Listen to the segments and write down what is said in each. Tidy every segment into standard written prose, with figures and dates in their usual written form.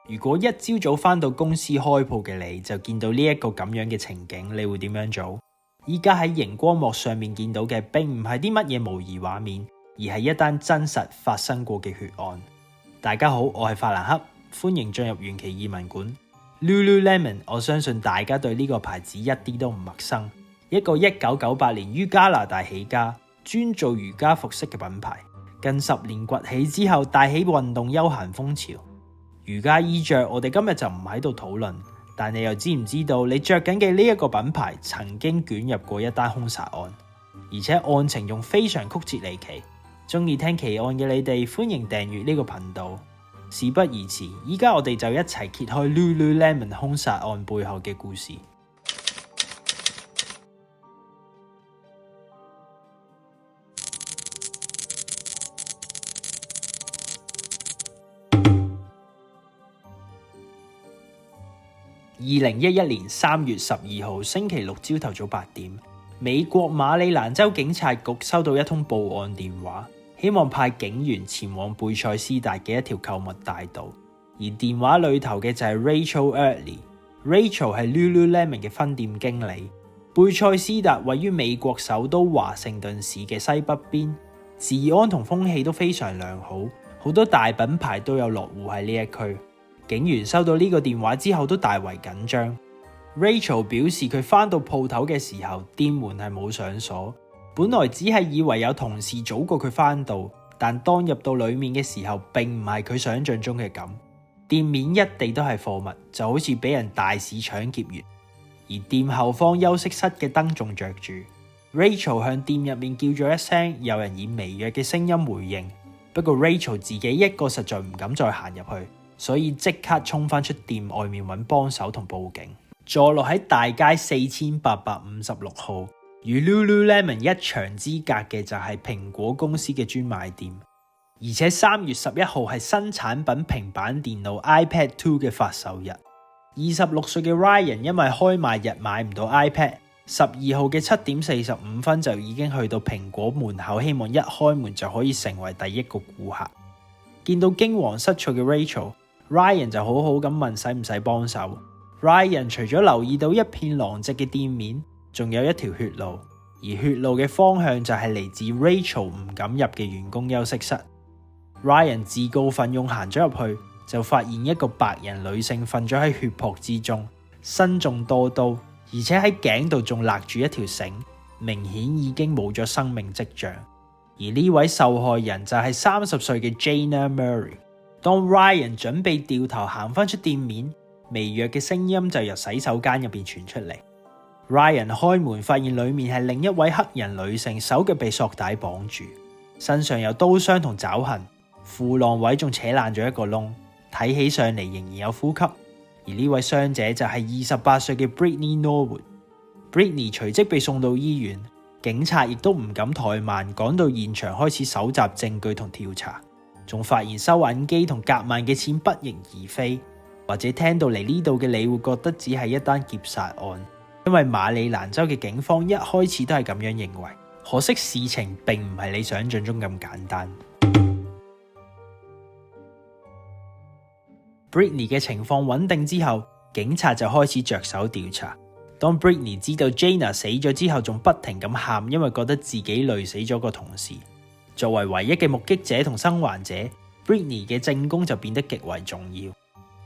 如果一朝早返到公司開鋪嘅你，就見到呢一個咁樣嘅情景，你會點樣做？依家喺熒光幕上面見到嘅，並唔係啲乜嘢模擬畫面，而係一單真實發生過嘅血案。大家好，我係法蘭克，歡迎進入玄奇異聞館。Lululemon， 我相信大家對呢個牌子一啲都唔陌生，一個1998年於加拿大起家，專做瑜伽服飾嘅品牌。近10年崛起之後，帶起運動休閒風潮。瑜伽衣着，我哋今日就唔喺度討論，但你又知唔知道你着緊嘅呢一個品牌曾經捲入過一單兇殺案，而且案情仲非常曲折離奇。中意聽奇案嘅你哋，歡迎訂閱呢個頻道。事不宜遲，依家我哋就一齊揭開 Lululemon 兇殺案背後嘅故事。2011年3月12號星期六朝頭早8點，美國馬里蘭州警察局收到一通報案電話，希望派警員前往貝塞斯達嘅一條購物大道，而電話裏頭嘅就係 Rachel Early。Rachel 係 Lululemon 嘅分店經理。貝塞斯達位於美國首都華盛頓市嘅西北邊，治安同風氣都非常良好，好多大品牌都有落戶喺呢一區。警員收到呢個電話之後都大為緊張。Rachel 表示佢返到鋪頭嘅時候，店門係冇上鎖，本來只係以為有同事早過佢返到，但當入到裏面嘅時候，並唔係佢想象中嘅咁。店面一地都係貨物，就好似俾人大肆搶劫完。而店後方休息室嘅燈仲着住。Rachel 向店入面叫咗一聲，有人以微弱嘅聲音回應，不過 Rachel 自己一個實在唔敢再行入去。所以即刻衝返出店外面揾幫手同報警。坐落喺大街4856號，與 Lululemon 一牆之隔嘅就係蘋果公司嘅專賣店。而且3月11號係新產品平板電腦 iPad 2嘅發售日。26歲嘅 Ryan 因為開賣日買唔到 iPad，12號嘅7點45分就已經去到蘋果門口，希望一開門就可以成為第一個顧客。見到驚惶失措嘅 Rachel，Ryan 就好好咁問使唔使幫手。Ryan 除咗留意到一片狼藉嘅店面，仲有一條血路，而血路嘅方向就係嚟自 Rachel 唔敢入嘅員工休息室。Ryan 自告奮勇行咗入去，就發現一個白人女性瞓咗喺血泊之中，身中多刀，而且喺頸度仲勒住一條繩，明顯已經冇咗生命跡象。而呢位受害人就係30歲嘅 Jayna Murray。當 Ryan 準備掉頭行返出店面，微弱嘅聲音就由洗手間入邊傳出嚟。Ryan 開門發現裏面係另一位黑人女性，手腳被索帶綁住，身上有刀傷同爪痕，褲浪位仲扯爛咗一個窿，睇起上嚟仍然有呼吸。而呢位傷者就係28歲嘅 Brittany Norwood。Brittany 隨即被送到醫院，警察亦都唔敢怠慢，趕到現場開始搜集證據同調查。仲發現收銀機同夾萬嘅錢不翼而飛，或者聽到嚟呢度嘅你會覺得只係一單劫殺案，因為馬里蘭州嘅警方一開始都係咁樣認為。可惜事情並唔係你想象中咁簡單。Brittany 嘅情況穩定之後，警察就開始着手調查。當 Brittany 知道 Jayna 死咗之後，仲不停咁喊，因為覺得自己累死咗個同事。作為唯一嘅目擊者同生還者， Brittany 嘅證供就變得極為重要。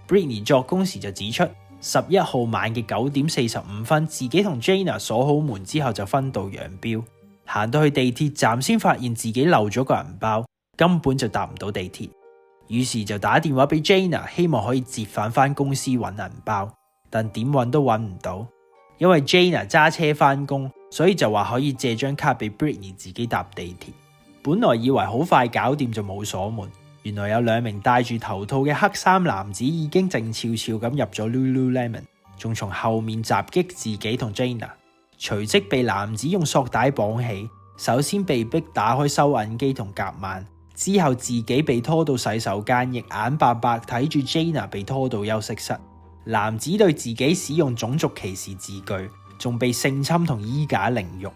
Brittany 作供時就指出，11號晚嘅9點45分，自己同 Jayna 鎖好門之後就分道揚鑣，行到去地鐵站先發現自己漏咗個銀包，根本就搭唔到地鐵，於是就打電話俾 Jayna， 希望可以折返返公司揾銀包，但點揾都揾唔到。因為 Jayna 揸車返工，所以就話可以借張卡俾 Brittany 自己搭地鐵。本來以為好快搞掂就冇鎖門，原來有2名戴住頭套嘅黑衫男子已經靜悄悄咁入咗 Lululemon， 仲從後面襲擊自己同 Jayna， 隨即被男子用索帶綁起，首先被逼打開收銀機同夾萬，之後自己被拖到洗手間，亦眼白白睇住 Jayna 被拖到休息室。男子對自己使用種族歧視字句，仲被性侵同衣架凌辱。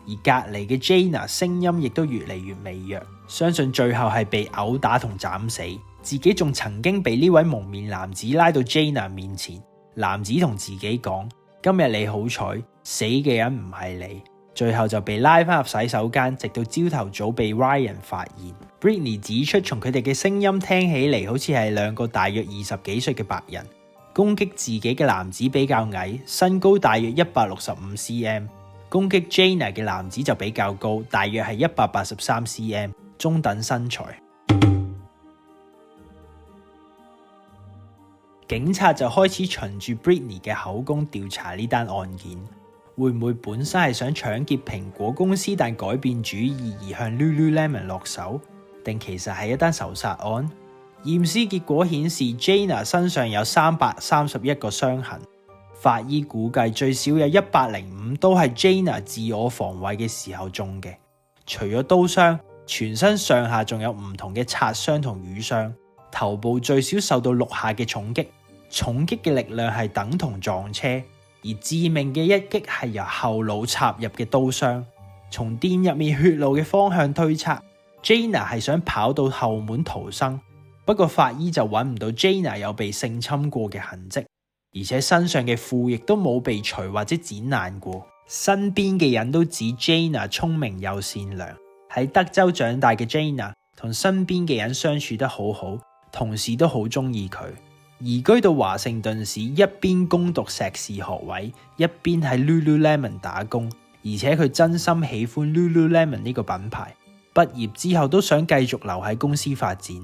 而隔籬嘅 Jayna 聲音亦都越嚟越微弱，相信最後係被毆打同斬死，自己仲曾經被呢位蒙面男子拉到 Jayna 面前，男子同自己講：今日你好彩，死嘅人唔係你。最後就被拉返入洗手間，直到朝頭早被 Ryan 發現。Britney 指出，從佢哋嘅聲音聽起嚟，好似係兩個大約20幾歲嘅白人。攻擊自己嘅男子比較矮，身高大約165cm；攻擊 Jayna 嘅男子就比較高，大約係183cm，中等身材。警察就開始循住 Britney 嘅口供調查呢單案件。會唔會本身係想搶劫蘋果公司，但改變主意而向 Lululemon 落手？定其實係一單仇殺案？驗屍結果顯示 Jayna 身上有331個傷痕，法醫估計最少有105都係 Jayna 自我防衛嘅時候中嘅。除咗刀傷，全身上下仲有唔同嘅擦傷同瘀傷，頭部最少受到6下嘅重擊，重擊嘅力量係等同撞車。而致命嘅一擊係由後腦插入嘅刀傷。從店入面血路嘅方向推測， Jayna 係想跑到後門逃生。不過法醫就揾唔到 Jayna 有被性侵過嘅痕跡，而且身上嘅褲亦都冇被除或者剪爛過。身邊嘅人都指 Jayna 聰明又善良。喺德州長大嘅 Jayna 同身邊嘅人相處得好好，同事都好中意佢。移居到華盛頓市，一邊攻讀碩士學位，一邊喺 Lululemon 打工，而且佢真心喜歡 Lululemon 呢個品牌。畢業之後都想繼續留喺公司發展。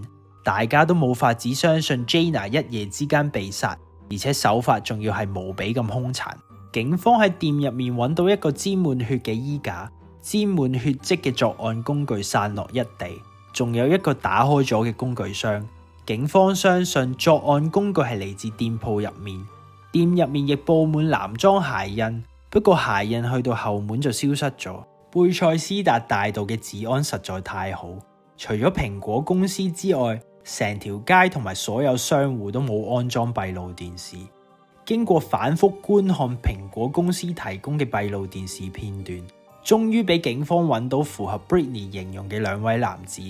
大家都冇法子相信 Jayna 一夜之間被殺，而且手法仲要係無比咁兇殘。警方喺店入面揾到一個沾滿血嘅衣架，沾滿血跡嘅作案工具散落一地，仲有一個打開咗嘅工具箱。警方相信作案工具係嚟自店鋪入面，店入面亦布滿男裝鞋印，不過鞋印去到後門就消失咗。貝塞斯達大道嘅治安實在太好，除咗蘋果公司之外，成條街同埋所有商戶都冇安裝閉路電視。經過反覆觀看蘋果公司提供嘅閉路電視片段，終於俾警方揾到符合 Britney 形容嘅兩位男子。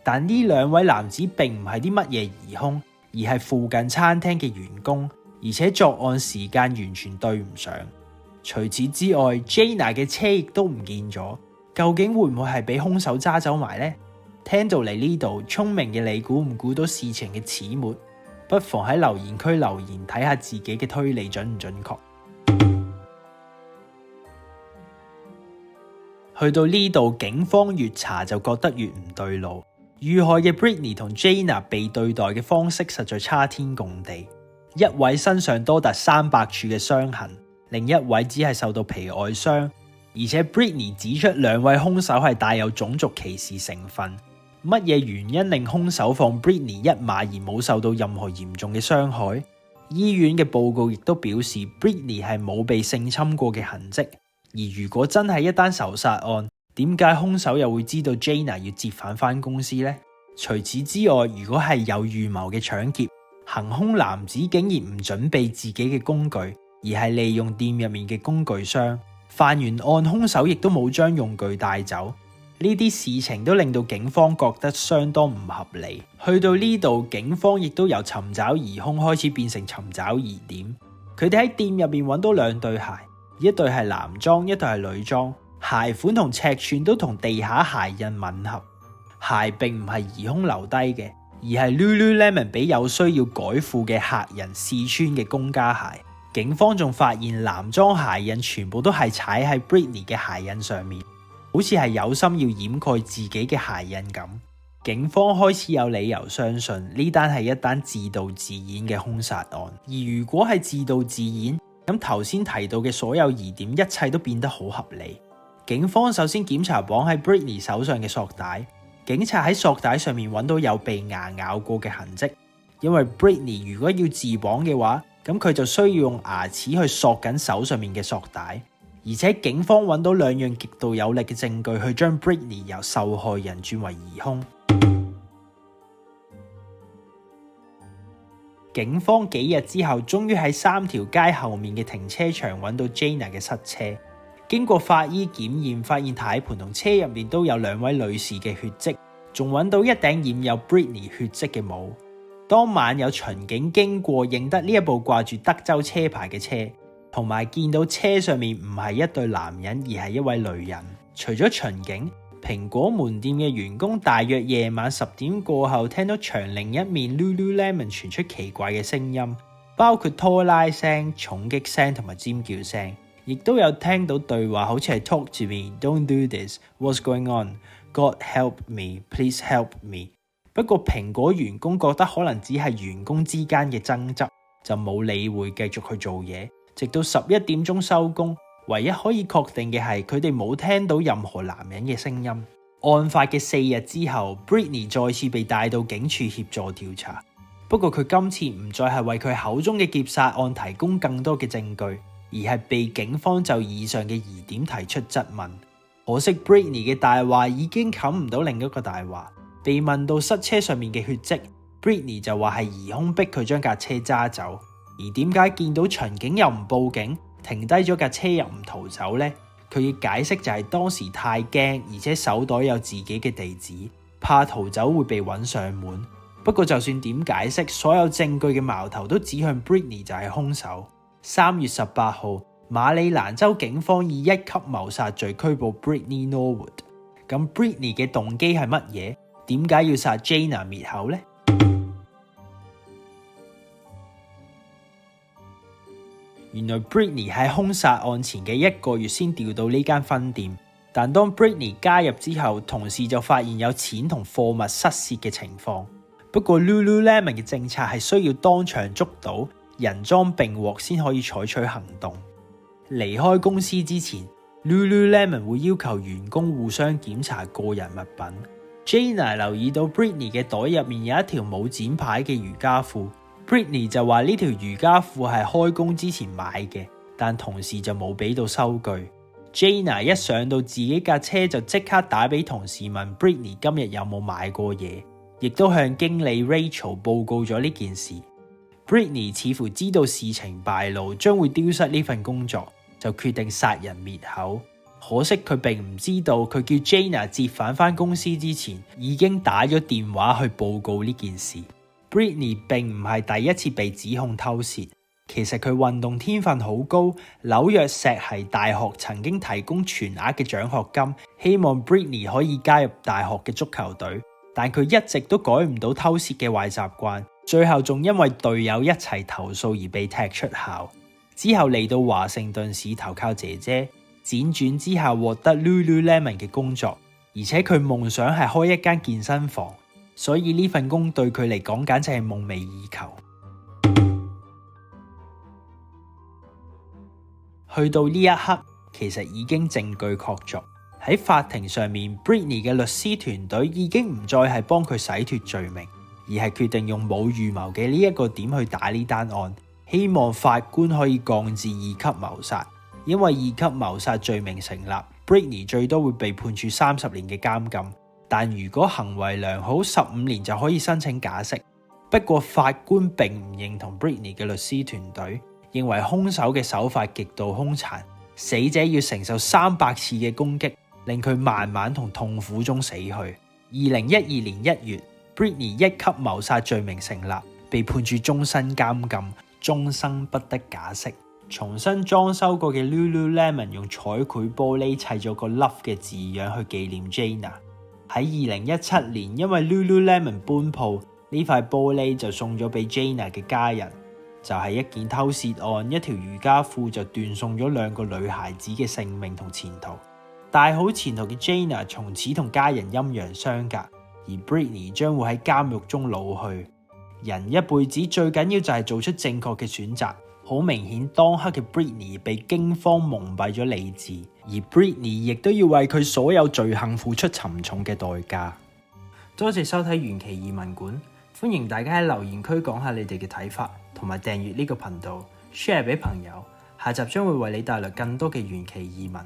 但呢兩位男子並唔係啲乜嘢疑兇，而係附近餐廳嘅員工，而且作案時間完全對唔上。除此之外 ，Jayna 嘅車亦都唔見咗，究竟會唔會係俾兇手揸走埋呢？聽到嚟呢度，聰明嘅你估唔估到事情嘅始末？不妨喺留言區留言睇下自己嘅推理準唔準確。去到呢度，警方越查就覺得越唔對路。遇害嘅 Britney 同 Jayna 被對待嘅方式實在差天共地，一位身上多達300處嘅傷痕，另一位只係受到皮外傷，而且 Britney 指出兩位兇手係帶有種族歧視成分。乜嘢原因令兇手放 Britney 一馬而冇受到任何嚴重嘅傷害？醫院嘅報告亦都表示 Britney 係冇被性侵過嘅痕跡。而如果真係一單仇殺案，點解兇手又會知道 Jayna 要折返返公司呢？除此之外，如果係有預謀嘅搶劫，行兇男子竟然唔準備自己嘅工具，而係利用店入面嘅工具箱。犯完案，兇手亦都冇將用具帶走。呢啲事情都令到警方覺得相當唔合理。去到呢度，警方亦都由尋找疑兇開始變成尋找疑點。佢哋喺店入面揾到2對鞋，一對係男裝，一對係女裝。鞋款同尺寸都同地下鞋印吻合，鞋並唔係疑兇留低嘅，而係 Lululemon 俾有需要改褲嘅客人試穿嘅公家鞋。警方仲發現男裝鞋印全部都係踩喺 Britney 嘅鞋印上面，好似係有心要掩蓋自己嘅鞋印咁。警方開始有理由相信呢單係一單自導自演嘅兇殺案。而如果係自導自演，咁頭先提到嘅所有疑點一切都變得好合理。警方首先檢查綁喺 Britney 手上嘅索帶，警察喺索帶上面揾到有被牙咬過嘅痕跡，因為 Britney 如果要自綁嘅話，咁佢就需要用牙齒去索緊手上面嘅索帶，而且警方揾到2樣極度有力嘅證據去將 Britney 由受害人轉為疑兇。警方幾日之後，終於喺3條街後面嘅停車場揾到 Jayna 嘅失車。經過法醫檢驗，發現軚盤同車入面都有2位女士嘅血跡，仲揾到一頂染有 Britney 血跡嘅帽。當晚有巡警經過，認得呢一部掛住德州車牌嘅車，同埋見到車上面唔係一對男人，而係一位女人。除咗巡警，蘋果門店嘅員工大約夜晚10點過後，聽到牆另一面 Lululemon 傳出奇怪嘅聲音，包括拖拉聲、重擊聲同埋尖叫聲，亦都有聽到對話，好似係 Talk to me, don't do this, what's going on, God help me, please help me。不過蘋果員工覺得可能只係員工之間嘅爭執，就冇理會，繼續去做嘢，直到11點鐘收工。唯一可以確定嘅係佢哋冇聽到任何男人嘅聲音。案發嘅4日之後 ，Britney 再次被帶到警署協助調查。不過佢今次唔再係為佢口中嘅劫殺案提供更多嘅證據，而係被警方就以上嘅疑點提出質問。可惜 Britney 嘅大話已經冚唔到另一個大話。被問到塞車上面嘅血跡 ，Britney 就話係疑兇逼佢將架車揸走。而點解見到巡警又唔報警，停低咗架車又唔逃走呢？佢嘅解釋就係當時太驚，而且手袋有自己嘅地址，怕逃走會被揾上門。不過就算點解釋，所有證據嘅矛頭都指向 Britney 就係兇手。3月18號，馬里蘭州警方以1級謀殺罪拘捕 Britney Norwood。咁 Britney 嘅動機係乜嘢？點解要殺 Jayna 滅口呢？原來 Britney 喺兇殺案前嘅1個月先調到呢間分店，但當 Britney 加入之後，同事就發現有錢同貨物失竊嘅情況。不過 Lululemon 嘅政策係需要當場捉到，人贓並獲先可以採取行動。離開公司之前 ，Lululemon 會要求員工互相檢查個人物品。Jayna 留意到 Britney 嘅袋入面有一條冇剪牌嘅瑜伽褲。Britney 就話呢條瑜伽褲係開工之前買嘅，但同事就冇俾到收據。Jayna 一上到自己架車就即刻打俾同事問 Britney 今日有冇買過嘢，亦都向經理 Rachel 報告咗呢件事。Britney 似乎知道事情敗露將會丟失呢份工作，就決定殺人滅口。可惜佢並唔知道，佢叫 Jayna 折返返公司之前，已經打咗電話去報告呢件事。Britney 並唔係第一次被指控偷竊，其實佢運動天分好高，紐約石溪大學曾經提供全額嘅獎學金，希望 Britney 可以加入大學嘅足球隊，但佢一直都改唔到偷竊嘅壞習慣，最後仲因為隊友一齊投訴而被踢出校。之後嚟到華盛頓市投靠姐姐，輾轉之下獲得 Lululemon 嘅工作，而且佢夢想係開一間健身房，所以呢份工對佢嚟講簡直係夢寐以求。去到呢一刻，其實已經證據確鑿。喺法庭上面 ，Britney 嘅律師團隊已經唔再係幫佢洗脫罪名，而係決定用冇預謀嘅呢一個點去打呢單案，希望法官可以降至2級謀殺。因為2級謀殺罪名成立 ，Britney 最多會被判處30年嘅監禁，但如果行為良好，15年就可以申請假釋。不過法官並唔認同 Britney 嘅律師團隊，認為兇手嘅手法極度兇殘，死者要承受300次嘅攻擊，令佢慢慢同痛苦中死去。2012年1月 ，Britney 1級謀殺罪名成立，被判處終身監禁，終生不得假釋。重新裝修過嘅 Lululemon 用彩繪玻璃砌咗個 Love 嘅字樣去紀念 Jayna。喺2017年，因為 Lululemon 搬鋪，呢塊玻璃就送咗俾 Jayna 嘅家人。就係一件偷竊案，一條瑜伽褲就斷送咗2個女孩子嘅性命同前途。大好前途嘅 Jayna 從此同家人陰陽相隔，而 Britney 將會喺監獄中老去。人一輩子最緊要就係做出正確嘅選擇。好明顯，當刻嘅 Britney 被驚慌蒙蔽咗理智，而 Britney 亦都要為佢所有罪行付出沉重嘅代價。多謝收睇玄奇異聞館，歡迎大家喺留言區講下你哋嘅睇法，同埋訂閱呢個頻道 ，share 俾朋友。下集將會為你帶來更多嘅玄奇異聞。